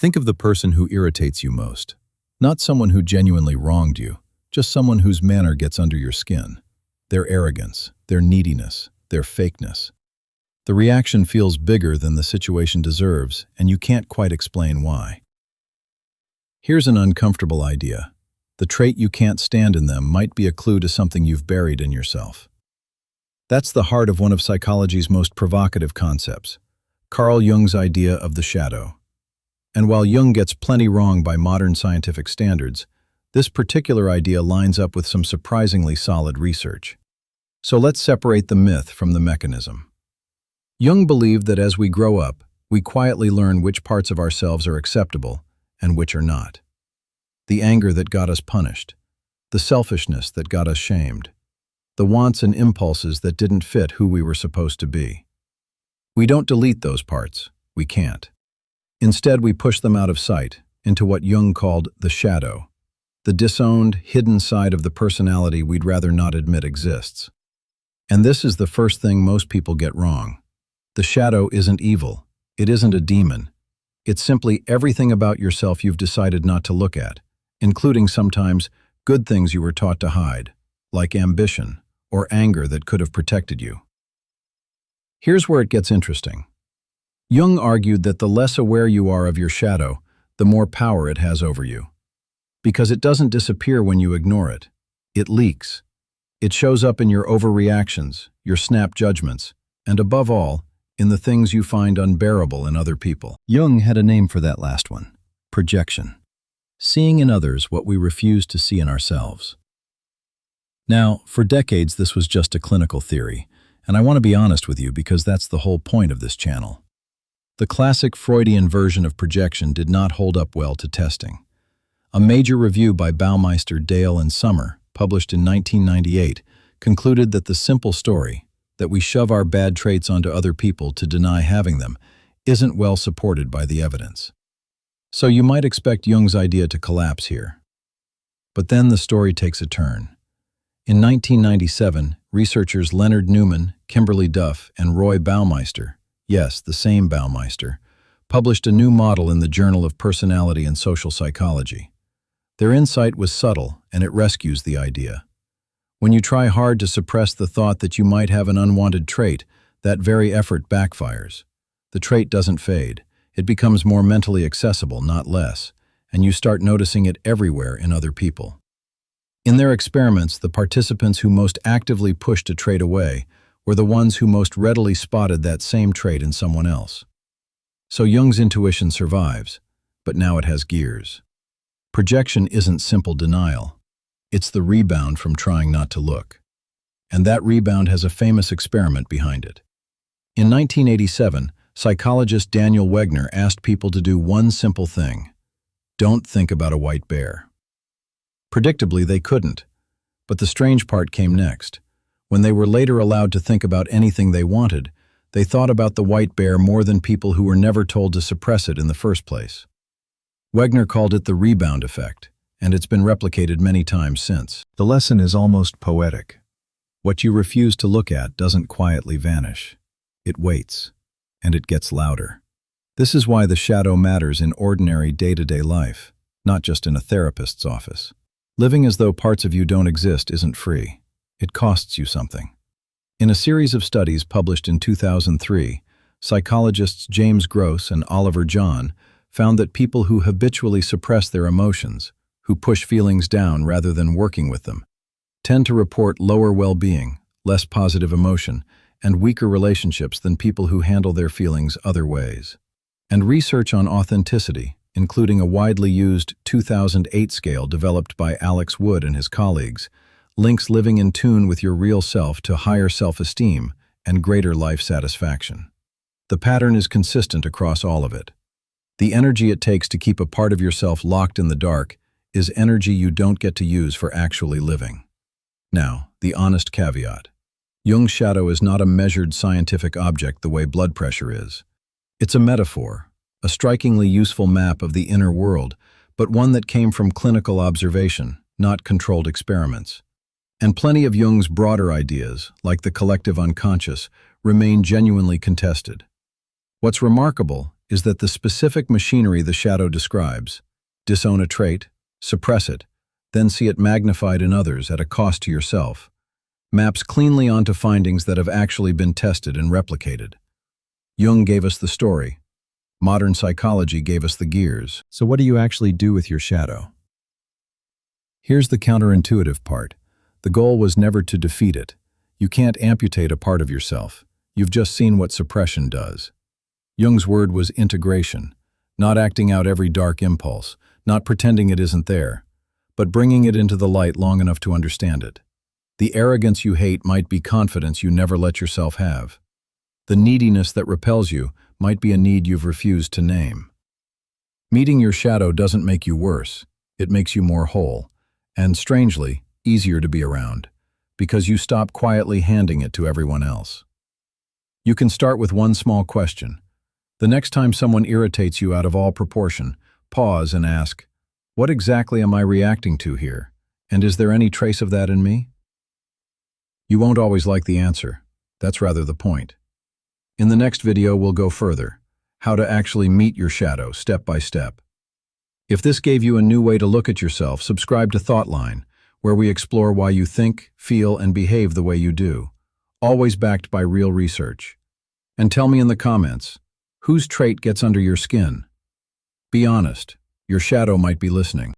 Think of the person who irritates you most. Not someone who genuinely wronged you, just someone whose manner gets under your skin. Their arrogance, their neediness, their fakeness. The reaction feels bigger than the situation deserves, and you can't quite explain why. Here's an uncomfortable idea. The trait you can't stand in them might be a clue to something you've buried in yourself. That's the heart of one of psychology's most provocative concepts, Carl Jung's idea of the shadow. And while Jung gets plenty wrong by modern scientific standards, this particular idea lines up with some surprisingly solid research. So let's separate the myth from the mechanism. Jung believed that as we grow up, we quietly learn which parts of ourselves are acceptable and which are not. The anger that got us punished, the selfishness that got us shamed, the wants and impulses that didn't fit who we were supposed to be. We don't delete those parts. We can't. Instead, we push them out of sight into what Jung called the shadow, the disowned, hidden side of the personality we'd rather not admit exists. And this is the first thing most people get wrong. The shadow isn't evil. It isn't a demon. It's simply everything about yourself you've decided not to look at, including sometimes good things you were taught to hide, like ambition or anger that could have protected you. Here's where it gets interesting. Jung argued that the less aware you are of your shadow, the more power it has over you. Because it doesn't disappear when you ignore it. It leaks. It shows up in your overreactions, your snap judgments, and above all, in the things you find unbearable in other people. Jung had a name for that last one: projection. Seeing in others what we refuse to see in ourselves. Now, for decades this was just a clinical theory, and I want to be honest with you because that's the whole point of this channel. The classic Freudian version of projection did not hold up well to testing. A major review by Baumeister, Dale, and Summer, published in 1998, concluded that the simple story, that we shove our bad traits onto other people to deny having them, isn't well supported by the evidence. So you might expect Jung's idea to collapse here. But then the story takes a turn. In 1997, researchers Leonard Newman, Kimberly Duff, and Roy Baumeister, yes, the same Baumeister, published a new model in the Journal of Personality and Social Psychology. Their insight was subtle, and it rescues the idea. When you try hard to suppress the thought that you might have an unwanted trait, that very effort backfires. The trait doesn't fade. It becomes more mentally accessible, not less, and you start noticing it everywhere in other people. In their experiments, the participants who most actively pushed a trait away were the ones who most readily spotted that same trait in someone else. So Jung's intuition survives, but now it has gears. Projection isn't simple denial. It's the rebound from trying not to look. And that rebound has a famous experiment behind it. In 1987, psychologist Daniel Wegner asked people to do one simple thing: don't think about a white bear. Predictably, they couldn't. But the strange part came next. When they were later allowed to think about anything they wanted, they thought about the white bear more than people who were never told to suppress it in the first place. Wegner called it the rebound effect, and it's been replicated many times since. The lesson is almost poetic. What you refuse to look at doesn't quietly vanish. It waits, and it gets louder. This is why the shadow matters in ordinary day-to-day life, not just in a therapist's office. Living as though parts of you don't exist isn't free. It costs you something. In a series of studies published in 2003, psychologists James Gross and Oliver John found that people who habitually suppress their emotions, who push feelings down rather than working with them, tend to report lower well-being, less positive emotion, and weaker relationships than people who handle their feelings other ways. And research on authenticity, including a widely used 2008 scale developed by Alex Wood and his colleagues, links living in tune with your real self to higher self-esteem and greater life satisfaction. The pattern is consistent across all of it. The energy it takes to keep a part of yourself locked in the dark is energy you don't get to use for actually living. Now, the honest caveat. Jung's shadow is not a measured scientific object the way blood pressure is. It's a metaphor, a strikingly useful map of the inner world, but one that came from clinical observation, not controlled experiments. And plenty of Jung's broader ideas, like the collective unconscious, remain genuinely contested. What's remarkable is that the specific machinery the shadow describes, disown a trait, suppress it, then see it magnified in others at a cost to yourself, maps cleanly onto findings that have actually been tested and replicated. Jung gave us the story. Modern psychology gave us the gears. So what do you actually do with your shadow? Here's the counterintuitive part. The goal was never to defeat it. You can't amputate a part of yourself. You've just seen what suppression does. Jung's word was integration, not acting out every dark impulse, not pretending it isn't there, but bringing it into the light long enough to understand it. The arrogance you hate might be confidence you never let yourself have. The neediness that repels you might be a need you've refused to name. Meeting your shadow doesn't make you worse. It makes you more whole, and strangely, easier to be around, because you stop quietly handing it to everyone else. You can start with one small question. The next time someone irritates you out of all proportion, pause and ask, what exactly am I reacting to here? And is there any trace of that in me? You won't always like the answer. That's rather the point. In the next video, we'll go further. How to actually meet your shadow, step by step. If this gave you a new way to look at yourself, subscribe to Thoughtline, where we explore why you think, feel, and behave the way you do, always backed by real research. And tell me in the comments, whose trait gets under your skin? Be honest, your shadow might be listening.